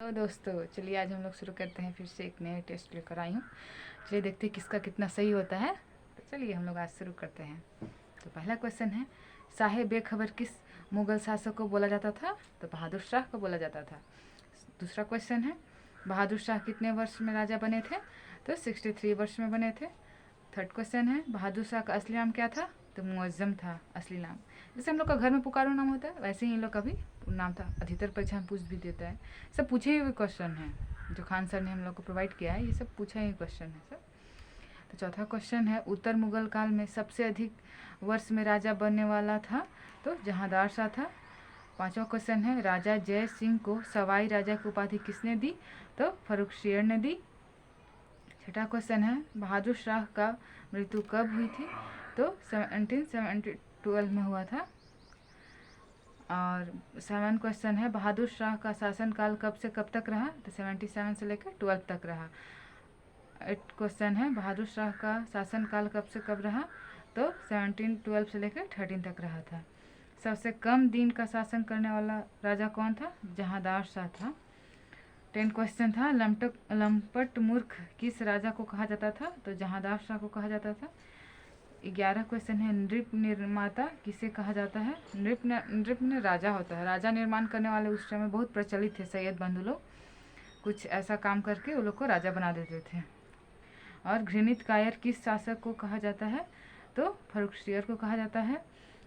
तो दोस्तों चलिए आज हम लोग शुरू करते हैं, फिर से एक नए टेस्ट लेकर आई हूँ। चलिए देखते हैं किसका कितना सही होता है। तो चलिए हम लोग आज शुरू करते हैं। तो पहला क्वेश्चन है, साहे बेखबर किस मुगल शासक को बोला जाता था? तो बहादुर शाह को बोला जाता था। दूसरा क्वेश्चन है, बहादुर शाह कितने वर्ष में राजा बने थे? तो 63 वर्ष में बने थे। थर्ड क्वेश्चन है, बहादुर शाह का असली नाम क्या था? तो मुअज्जम था असली नाम। जैसे हम लोग का घर में पुकारो नाम होता है, वैसे ही इन लोग का भी नाम था। अधिकतर परीक्षा में पूछ भी देता है। सब पूछे हुए क्वेश्चन हैं जो खान सर ने हम लोग को प्रोवाइड किया है, ये सब पूछे हुए क्वेश्चन है सर। तो चौथा क्वेश्चन है, उत्तर मुगल काल में सबसे अधिक वर्ष में राजा बनने वाला था? तो जहांदार शाह था। पांचवा क्वेश्चन है, राजा जय सिंह को सवाई राजा की उपाधि किसने दी? तो फर्रुखसियर ने दी। छठा क्वेश्चन है, बहादुर शाह का मृत्यु कब हुई थी? तो 1772 में हुआ था। और 7 क्वेश्चन है, बहादुर शाह का शासनकाल कब से कब तक रहा? तो 77 से लेकर 12 तक रहा। 8 क्वेश्चन है, बहादुर शाह का शासनकाल कब से कब रहा? तो 1712 से लेकर 13 तक रहा था। सबसे कम दिन का शासन करने वाला राजा कौन था? जहांदार शाह था। 10 क्वेश्चन था, लंपट मूर्ख किस राजा को कहा जाता था? तो जहांदार शाह को कहा जाता था। 11 क्वेश्चन है, नृप निर्माता किसे कहा जाता है? नृप में राजा होता है। राजा निर्माण करने वाले उस समय बहुत प्रचलित थे। सैयद बंधु लोग कुछ ऐसा काम करके वो लोग को राजा बना देते थे। और घृणित कायर किस शासक को कहा जाता है? तो फर्रुखसियर को कहा जाता है।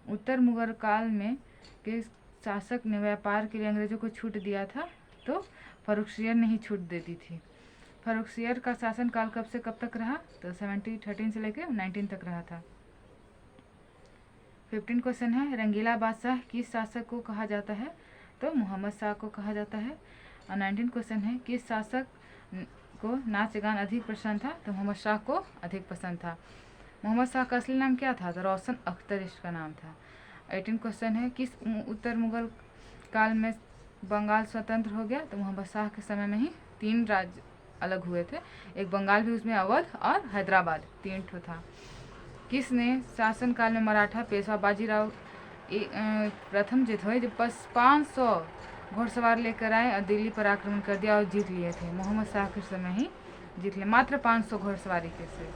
उत्तर मुगल काल में किस शासक ने व्यापार के लिए अंग्रेजों को छूट दिया था? तो फर्रुखसियर ने ही छूट दे दी थी। फर्रुखसियर का शासनकाल कब से कब तक रहा? तो 1713 से लेकर 19 तक रहा था। 15 क्वेश्चन है, रंगीला बादशाह किस शासक को कहा जाता है? तो मोहम्मद शाह को कहा जाता है। और 19 क्वेश्चन है, किस शासक को नाच गान अधिक पसंद था? तो मोहम्मद शाह को अधिक पसंद था। मोहम्मद शाह का असली नाम क्या था? तो रोशन अख्तर इसका नाम था। 18 क्वेश्चन है, किस उत्तर मुगल काल में बंगाल स्वतंत्र हो गया? तो मोहम्मद शाह के समय में ही 3 राज्य अलग हुए थे। एक बंगाल भी, उसमें अवध और हैदराबाद 3 ठो था। किसने शासनकाल में मराठा पेशवा बाजीराव प्रथम जीत हुए, जो 500 घोड़सवार लेकर आए और दिल्ली पर आक्रमण कर दिया और जीत लिए थे? मोहम्मद शाह के समय ही जीत लिए, मात्र 500 घोड़सवारी के से।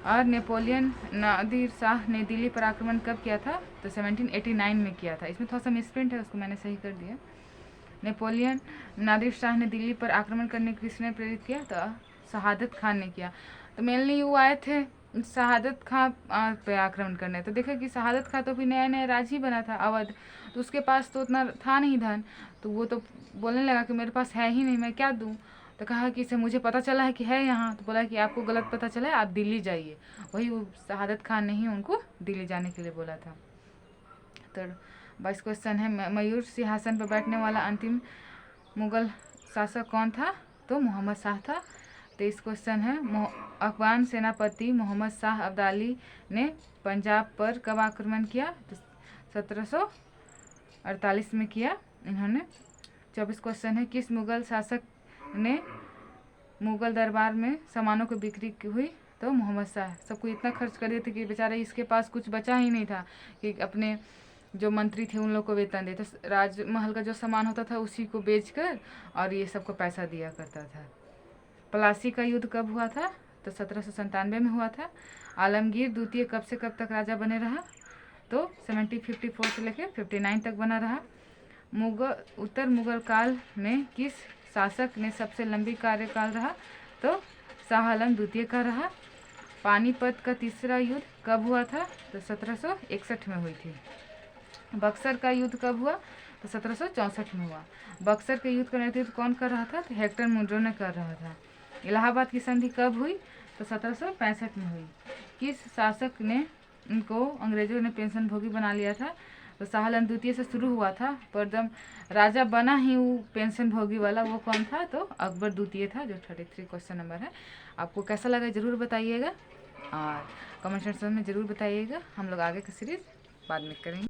और नेपोलियन नादिर शाह ने दिल्ली पर आक्रमण कब किया था? तो 1789 में किया था। इसमें थोड़ा सा मिसप्रिंट है, उसको मैंने सही कर दिया। नेपोलियन नादिर शाह ने दिल्ली पर आक्रमण करने किसने प्रेरित किया? तो शहादत खान ने किया। तो मेनली वो आए थे शहादत खां पे आक्रमण करने। तो देखा कि शहादत खां तो भी नया नया राज ही बना था अवध, तो उसके पास तो उतना था नहीं धन, तो वो तो बोलने लगा कि मेरे पास है ही नहीं, मैं क्या दूँ? तो कहा कि इसे मुझे पता चला है कि है यहाँ। तो बोला कि आपको गलत पता चला है, आप दिल्ली जाइए। वही वो शहादत खान ने ही उनको दिल्ली जाने के लिए बोला था। तो 22 क्वेश्चन है, मयूर सिंहासन पर बैठने वाला अंतिम मुगल शासक कौन था? तो मोहम्मद शाह था। 23 क्वेश्चन है, अफगान सेनापति मोहम्मद शाह अब्दाली ने पंजाब पर कब आक्रमण किया? तो 1748 में किया इन्होंने। 24 क्वेश्चन है, किस मुगल शासक ने मुगल दरबार में सामानों की बिक्री हुई? तो मोहम्मद शाह। सबको इतना खर्च कर दिए थे कि बेचारे इसके पास कुछ बचा ही नहीं था कि अपने जो मंत्री थे उन लोग को वेतन दे। तो राजमहल का जो सामान होता था उसी को बेचकर और ये सबको पैसा दिया करता था। प्लासी का युद्ध कब हुआ था? तो 1797 में हुआ था। आलमगीर द्वितीय कब से कब तक राजा बने रहा? तो 1754 से लेकर 59 तक बना रहा। उत्तर मुगल काल में किस शासक ने सबसे लंबी कार्यकाल रहा? तो शाह आलम द्वितीय का रहा। पानीपत का तीसरा युद्ध कब हुआ था? तो 1761 में हुई थी। बक्सर का युद्ध कब हुआ? तो 1764 में हुआ। बक्सर के युद्ध का नेतृत्व कौन कर रहा था? तो हेक्टर मुनरो ने कर रहा था। इलाहाबाद की संधि कब हुई? तो 1765 में हुई। किस शासक ने इनको अंग्रेजों ने पेंशन भोगी बना लिया था? तो शाह आलम द्वितीय से शुरू हुआ था, पर जब राजा बना ही वो पेंशन भोगी वाला, वो कौन था? तो अकबर द्वितीय था, जो 33 क्वेश्चन नंबर है। आपको कैसा लगा ज़रूर बताइएगा और कमेंट सेक्शन में ज़रूर बताइएगा। हम लोग आगे की सीरीज़ बाद में करेंगे।